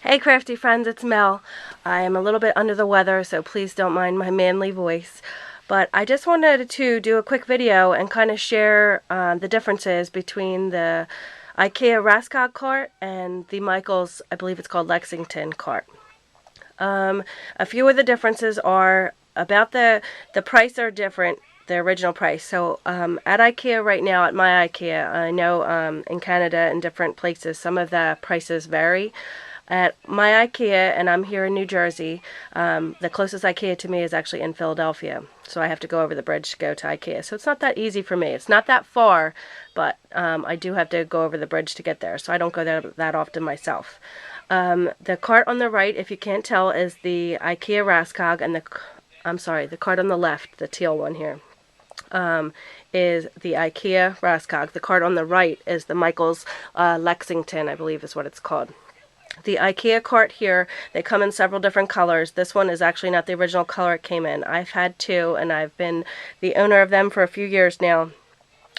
Hey crafty friends, it's Mel. I am a little bit under the weather, so please don't mind my manly voice. But I just wanted to do a quick video and kind of share the differences between the Ikea Raskog cart and the Michaels, I believe it's called Lexington cart. A few of the differences are about the price are different, the original price. So at Ikea right now, at my Ikea, I know in Canada and different places, some of the prices vary. At my Ikea, and I'm here in New Jersey, the closest Ikea to me is actually in Philadelphia. So I have to go over the bridge to go to Ikea. So it's not that easy for me. It's not that far, but I do have to go over the bridge to get there. So I don't go there that often myself. The cart on the right, if you can't tell, is the Ikea Raskog, and the cart on the left, the teal one here, is the Ikea Raskog. The cart on the right is the Michaels Lexington, I believe is what it's called. The Ikea cart here, they come in several different colors. This one is actually not the original color it came in. I've had two, and I've been the owner of them for a few years now.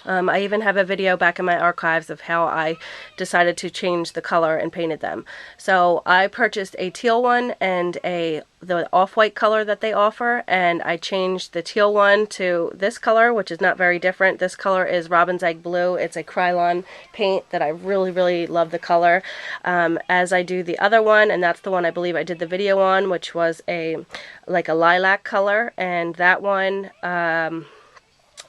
I even have a video back in my archives of how I decided to change the color and painted them. So I purchased a teal one and the off-white color that they offer, and I changed the teal one to this color, which is not very different. This color is Robin's Egg Blue. It's a Krylon paint that I really love the color, as I do the other one, and that's the one I believe I did the video on, which was like a lilac color, and that one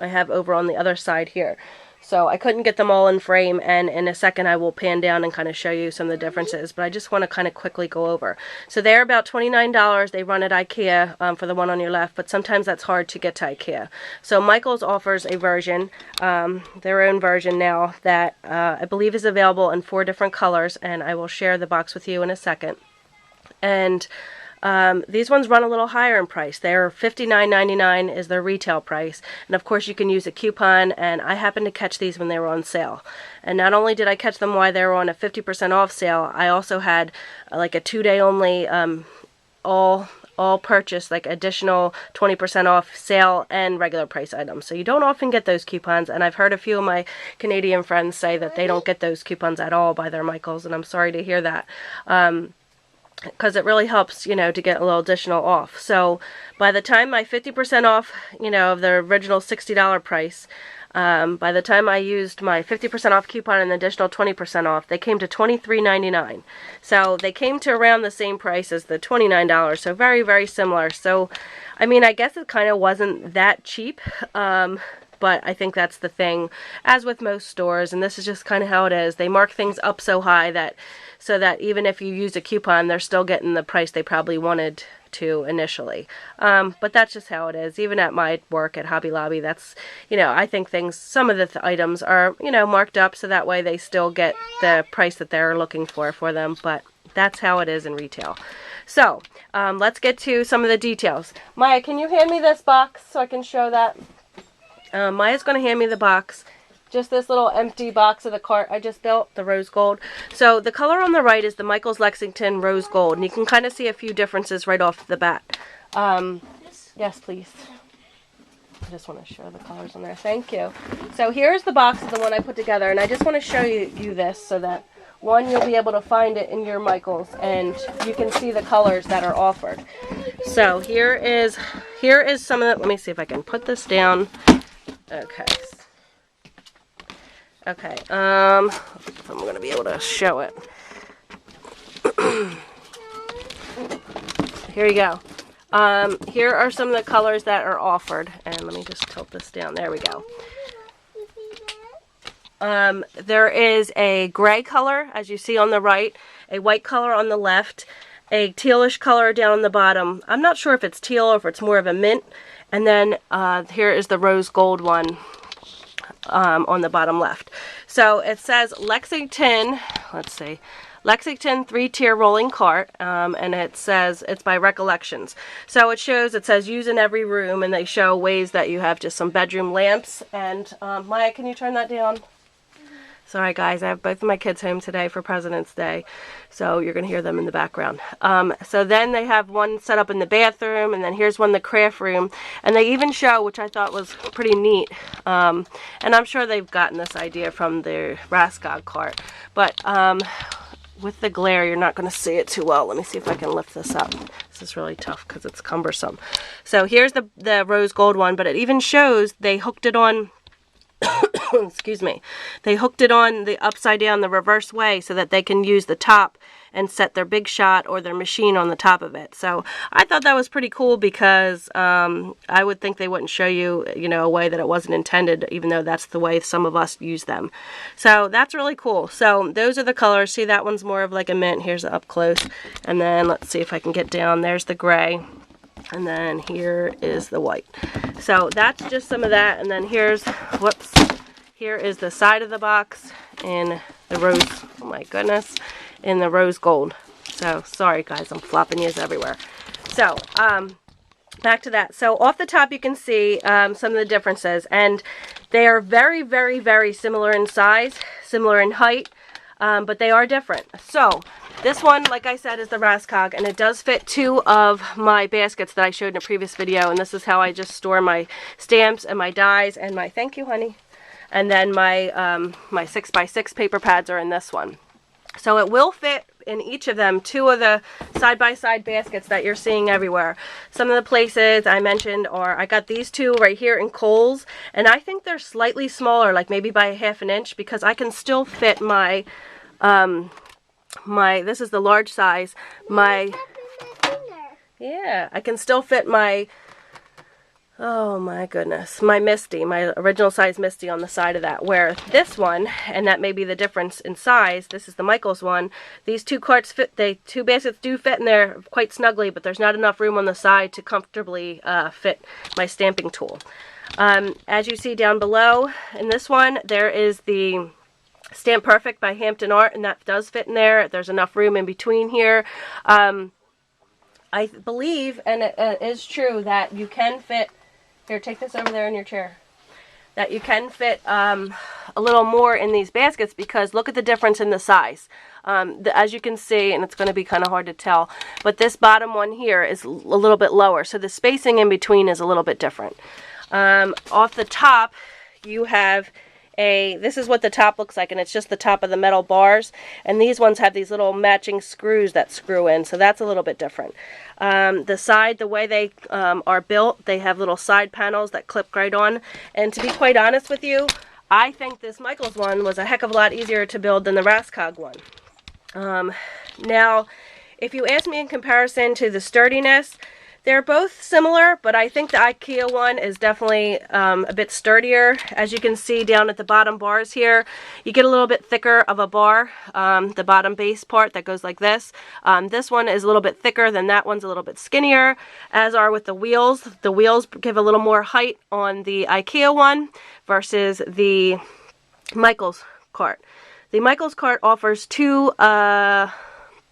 I have over on the other side here. So I couldn't get them all in frame, and in a second I will pan down and kind of show you some of the differences, but I just want to kind of quickly go over. So they're about $29. They run at Ikea for the one on your left, but sometimes that's hard to get to Ikea. So Michaels offers a version, their own version now, that I believe is available in 4 different colors, and I will share the box with you in a second. And these ones run a little higher in price. They're $59.99 is their retail price, and of course you can use a coupon, and I happened to catch these when they were on sale. And not only did I catch them while they were on a 50% off sale, I also had like a 2-day only all purchase, like additional 20% off sale and regular price items. So you don't often get those coupons, and I've heard a few of my Canadian friends say that they don't get those coupons at all by their Michaels, and I'm sorry to hear that. Because it really helps, you know, to get a little additional off. So by the time my 50% off, you know, of the original $60 price, by the time I used my 50% off coupon and an additional 20% off, they came to $23.99. So they came to around the same price as the $29, so very similar. So, I mean, I guess it kind of wasn't that cheap, but I think that's the thing, as with most stores, and this is just kind of how it is. They mark things up so high that so that even if you use a coupon, they're still getting the price they probably wanted to initially. But that's just how it is. Even at my work at Hobby Lobby, that's, you know, I think some of the items are, you know, marked up so that way they still get the price that they're looking for them, but that's how it is in retail. So, let's get to some of the details. Maya, can you hand me this box so I can show that? Maya's going to hand me the box. Just this little empty box of the cart I just built, the rose gold. So the color on the right is the Michaels Lexington rose gold, and you can kind of see a few differences right off the bat. Yes, please. I just want to show the colors on there. Thank you. So here's the box of the one I put together, and I just want to show you this so that, one, you'll be able to find it in your Michaels, and you can see the colors that are offered. So here is some of the, let me see if I can put this down. Okay. Okay, I'm going to be able to show it. Here you go. Here are some of the colors that are offered. And let me just tilt this down. There we go. There is a gray color, as you see on the right, a white color on the left, a tealish color down on the bottom. I'm not sure if it's teal or if it's more of a mint. And then here is the rose gold one. On the bottom left. So it says Lexington, let's see, Lexington 3-tier rolling cart, and it says it's by Recollections. So it says use in every room, and they show ways that you have just some bedroom lamps. And Maya, can you turn that down? Sorry guys, I have both of my kids home today for President's Day, so you're going to hear them in the background. So then they have one set up in the bathroom, and then here's one in the craft room, and they even show, which I thought was pretty neat, and I'm sure they've gotten this idea from their Raskog cart, but with the glare, you're not going to see it too well. Let me see if I can lift this up. This is really tough because it's cumbersome. So here's the rose gold one, but it even shows they hooked it on, excuse me, they hooked it on the upside down, the reverse way, so that they can use the top and set their big shot or their machine on the top of it. So I thought that was pretty cool because I would think they wouldn't show you, you know, a way that it wasn't intended, even though that's the way some of us use them. So that's really cool. So those are the colors. See, that one's more of like a mint. Here's the up close. And then let's see if I can get down. There's the gray. And then here is the white. So that's just some of that. And then here's, whoops, here is the side of the box in the rose, oh my goodness, in the rose gold. So sorry guys, I'm flopping yous everywhere. So back to that. So off the top you can see some of the differences, and they are very, very, very similar in size, similar in height, but they are different. So this one, like I said, is the Raskog, and it does fit 2 of my baskets that I showed in a previous video, and this is how I just store my stamps and my dies and my, thank you honey, and then my my 6x6 paper pads are in this one. So it will fit in each of them 2 of the side-by-side baskets that you're seeing everywhere. Some of the places I mentioned are, I got these 2 right here in Kohl's, and I think they're slightly smaller, like maybe by 1/2 inch, because I can still fit my, this is the large size, yeah, I can still fit my, oh my goodness, my Misty, my original size Misty on the side of that, where this one, and that may be the difference in size, this is the Michaels one, these 2 carts fit, 2 baskets do fit in there quite snugly, but there's not enough room on the side to comfortably fit my stamping tool. As you see down below, in this one, there is the Stamp Perfect by Hampton Art, and that does fit in there. There's enough room in between here. I believe, and it is true, that you can fit, here, take this over there in your chair, that you can fit a little more in these baskets, because look at the difference in the size. As you can see, and it's going to be kind of hard to tell, but this bottom one here is a little bit lower, so the spacing in between is a little bit different. Off the top, you have this is what the top looks like, and it's just the top of the metal bars, and these ones have these little matching screws that screw in, so that's a little bit different. The side, the way they are built, they have little side panels that clip right on, and to be quite honest with you, I think this Michaels one was a heck of a lot easier to build than the Raskog one. Now, if you ask me in comparison to the sturdiness, they're both similar, but I think the Ikea one is definitely a bit sturdier. As you can see down at the bottom bars here, you get a little bit thicker of a bar, the bottom base part that goes like this. This one is a little bit thicker, than that one's a little bit skinnier, as are with the wheels. The wheels give a little more height on the Ikea one versus the Michaels cart. The Michaels cart offers 2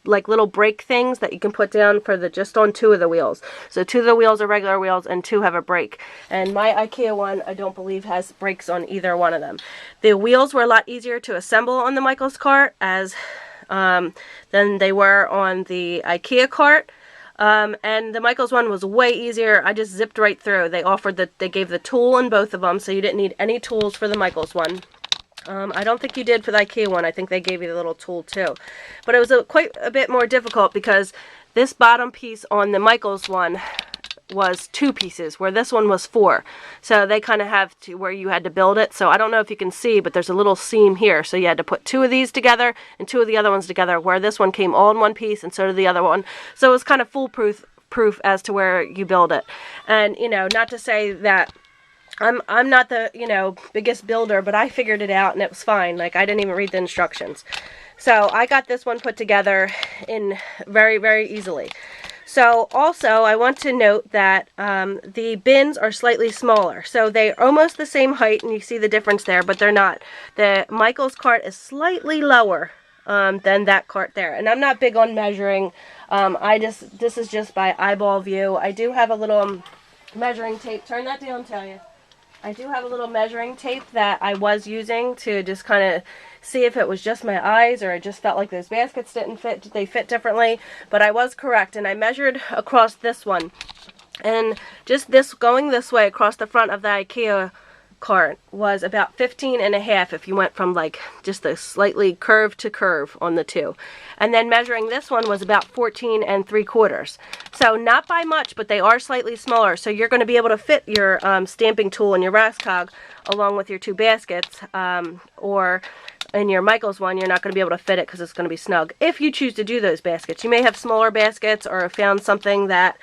like little brake things that you can put down for just on 2 of the wheels. So 2 of the wheels are regular wheels and 2 have a brake. And my Ikea one, I don't believe, has brakes on either one of them. The wheels were a lot easier to assemble on the Michaels cart than they were on the Ikea cart. And the Michaels one was way easier. I just zipped right through. They gave the tool in both of them, so you didn't need any tools for the Michaels one. I don't think you did for the Ikea one. I think they gave you the little tool too. But it was quite a bit more difficult, because this bottom piece on the Michaels one was 2 pieces, where this one was 4. So they kind of have to where you had to build it. So I don't know if you can see, but there's a little seam here. So you had to put 2 of these together and 2 of the other ones together, where this one came all in one piece and so did the other one. So it was kind of foolproof as to where you build it. And, you know, not to say that I'm not the, you know, biggest builder, but I figured it out and it was fine. Like, I didn't even read the instructions. So I got this one put together in very, very easily. So also I want to note that the bins are slightly smaller. So they're almost the same height, and you see the difference there, but they're not. The Michaels cart is slightly lower than that cart there. And I'm not big on measuring. This is just by eyeball view. I do have a little measuring tape. Turn that down, Talia. I do have a little measuring tape that I was using to just kind of see if it was just my eyes, or I just felt like those baskets didn't fit. They fit differently, but I was correct, and I measured across this one. And just going this way across the front of the Ikea cart was about 15.5 if you went from like just a slightly curve to curve on the two. And then measuring this one was about 14.75. So not by much, but they are slightly smaller. So you're going to be able to fit your stamping tool and your Raskog along with your two baskets, or in your Michaels one, you're not going to be able to fit it because it's going to be snug. If you choose to do those baskets, you may have smaller baskets or have found something that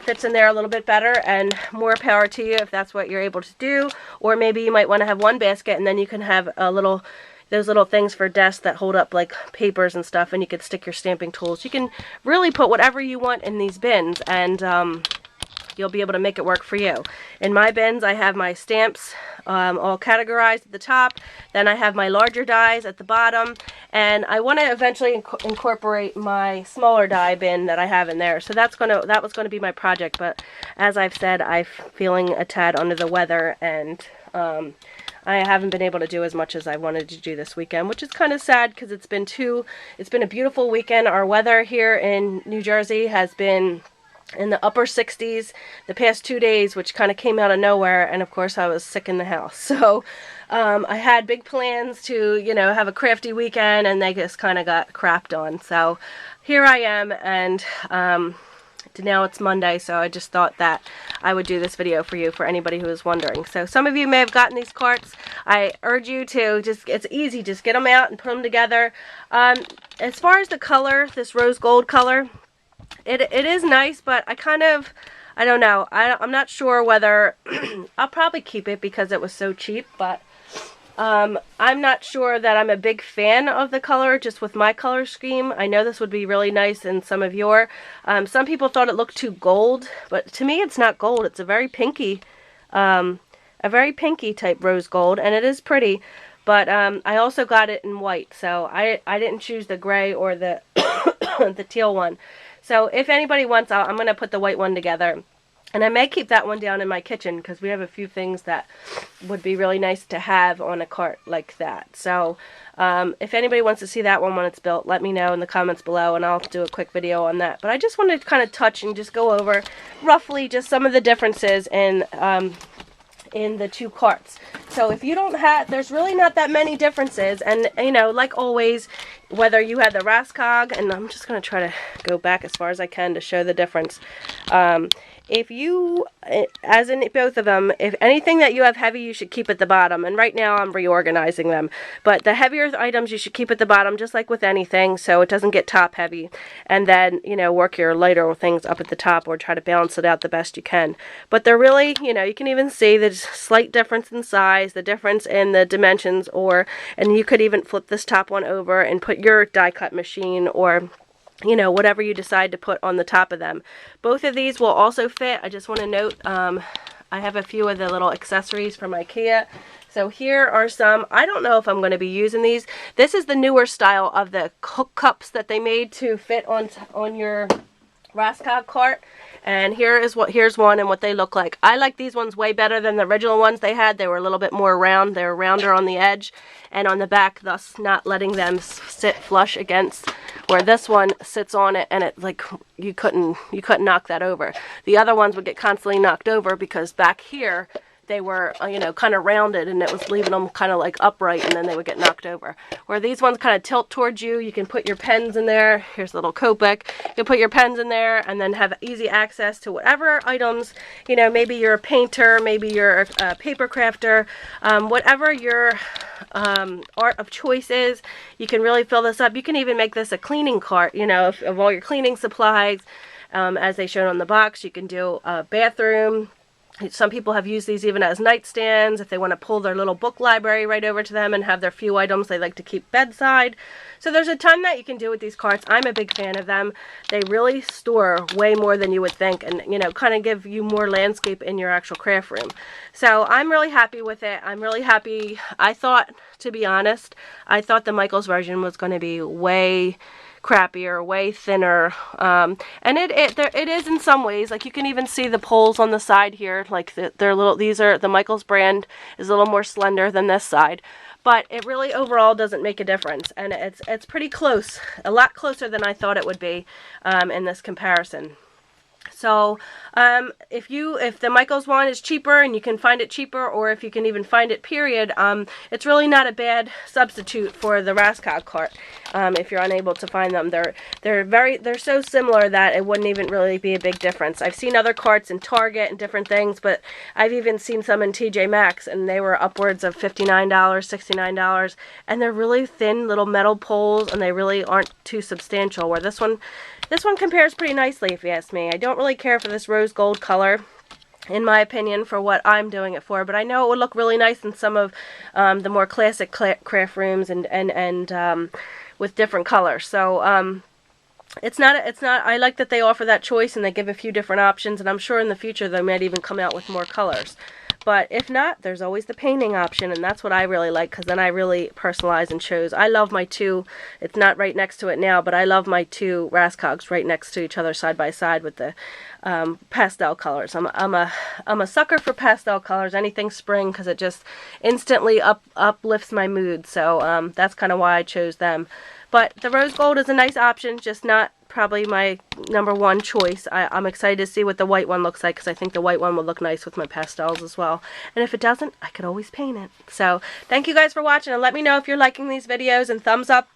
fits in there a little bit better, and more power to you if that's what you're able to do. Or maybe you might want to have one basket and then you can have those little things for desks that hold up like papers and stuff, and you could stick your stamping tools. You can really put whatever you want in these bins, and you'll be able to make it work for you. In my bins, I have my stamps all categorized at the top. Then I have my larger dies at the bottom, and I want to eventually incorporate my smaller die bin that I have in there. So that was gonna be my project. But as I've said, I'm feeling a tad under the weather, and I haven't been able to do as much as I wanted to do this weekend, which is kind of sad because it's been a beautiful weekend. Our weather here in New Jersey has been in the upper 60s the past 2 days, which kind of came out of nowhere, and of course I was sick in the house. So I had big plans to, you know, have a crafty weekend, and they just kind of got crapped on. So here I am, and now it's Monday, so I just thought that I would do this video for you, for anybody who is wondering. So some of you may have gotten these carts. I urge you to it's easy, just get them out and put them together. As far as the color, this rose gold color, it is nice, but I don't know. I'm not sure whether I'll probably keep it because it was so cheap, but I'm not sure that I'm a big fan of the color just with my color scheme. I know this would be really nice in some of your. Some people thought it looked too gold, but to me it's not gold. It's a very pinky type rose gold, and it is pretty. But I also got it in white, so I didn't choose the gray or the the teal one. So if anybody wants, I'm going to put the white one together. And I may keep that one down in my kitchen because we have a few things that would be really nice to have on a cart like that. So if anybody wants to see that one when it's built, let me know in the comments below, and I'll do a quick video on that. But I just wanted to kind of touch and just go over roughly just some of the differences in the two carts. So if you don't have, there's really not that many differences, and you know, like always, whether you had the Raskog, and I'm just going to try to go back as far as I can to show the difference. If you, as in both of them, if anything that you have heavy, you should keep at the bottom. And right now I'm reorganizing them. But the heavier items you should keep at the bottom, just like with anything, so it doesn't get top heavy. And then, you know, work your lighter things up at the top, or try to balance it out the best you can. But they're really, you know, you can even see the slight difference in size, the difference in the dimensions, and you could even flip this top one over and put your die cut machine, or you know, whatever you decide to put on the top of them. Both of these will also fit. I just want to note, I have a few of the little accessories from Ikea. So here are some. I don't know if I'm going to be using these. This is the newer style of the hook cups that they made to fit on your Raskog cart. And here's one and what they look like. I like these ones way better than the original ones they had. They were a little bit more round. They were rounder on the edge and on the back, thus not letting them sit flush against, where this one sits on it, and it like you couldn't knock that over. The other ones would get constantly knocked over because back here they were, you know, kind of rounded, and it was leaving them kind of like upright, and then they would get knocked over. Where these ones kind of tilt towards you, you can put your pens in there. Here's a little Copic. You can put your pens in there and then have easy access to whatever items, you know, maybe you're a painter, maybe you're a paper crafter, whatever your art of choice is, you can really fill this up. You can even make this a cleaning cart, you know, of all your cleaning supplies. As they showed on the box, you can do a bathroom. Some people have used these even as nightstands if they want to pull their little book library right over to them and have their few items they like to keep bedside. So there's a ton that you can do with these carts. I'm a big fan of them. They really store way more than you would think, and you know, kind of give you more landscape in your actual craft room. So I'm really happy with it. I'm really happy. I thought, to be honest, I thought the Michaels version was going to be way crappier, way thinner, and it is in some ways. Like you can even see the poles on the side here, like they're little. These are the Michaels brand is a little more slender than this side, but it really overall doesn't make a difference, and it's pretty close, a lot closer than I thought it would be in this comparison. So if the Michaels one is cheaper and you can find it cheaper, or if you can even find it period, it's really not a bad substitute for the Raskog cart. If you're unable to find them, they're so similar that it wouldn't even really be a big difference. I've seen other carts in Target and different things, but I've even seen some in TJ Maxx, and they were upwards of $59, $69, and they're really thin little metal poles, and they really aren't too substantial. Where this one compares pretty nicely, if you ask me. I don't really care for this rose gold color, in my opinion, for what I'm doing it for, but I know it would look really nice in some of the more classic craft rooms and with different colors. So it's not. I like that they offer that choice and they give a few different options, and I'm sure in the future they might even come out with more colors. But if not, there's always the painting option, and that's what I really like, because then I really personalize and chose. I love my two, it's not right next to it now, but I love my two Raskogs right next to each other side by side with the pastel colors. I'm a sucker for pastel colors, anything spring, because it just instantly uplifts my mood. So that's kind of why I chose them. But the rose gold is a nice option, just not probably my #1 choice. I'm excited to see what the white one looks like, because I think the white one will look nice with my pastels as well. And if it doesn't, I could always paint it. So thank you guys for watching, and let me know if you're liking these videos, and thumbs up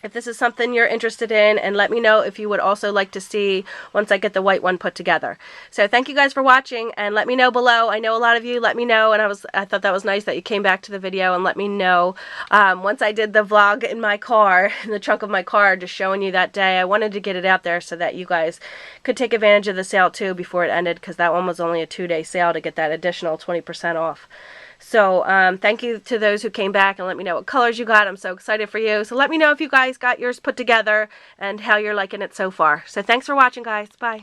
if this is something you're interested in, and let me know if you would also like to see once I get the white one put together. So thank you guys for watching, and let me know below. I know a lot of you let me know, and I thought that was nice that you came back to the video and let me know. Once I did the vlog in my car, in the trunk of my car, just showing you that day, I wanted to get it out there so that you guys could take advantage of the sale too before it ended, because that one was only a 2-day sale to get that additional 20% off. So thank you to those who came back and let me know what colors you got. I'm so excited for you. So let me know if you guys got yours put together and how you're liking it so far. So thanks for watching, guys. Bye.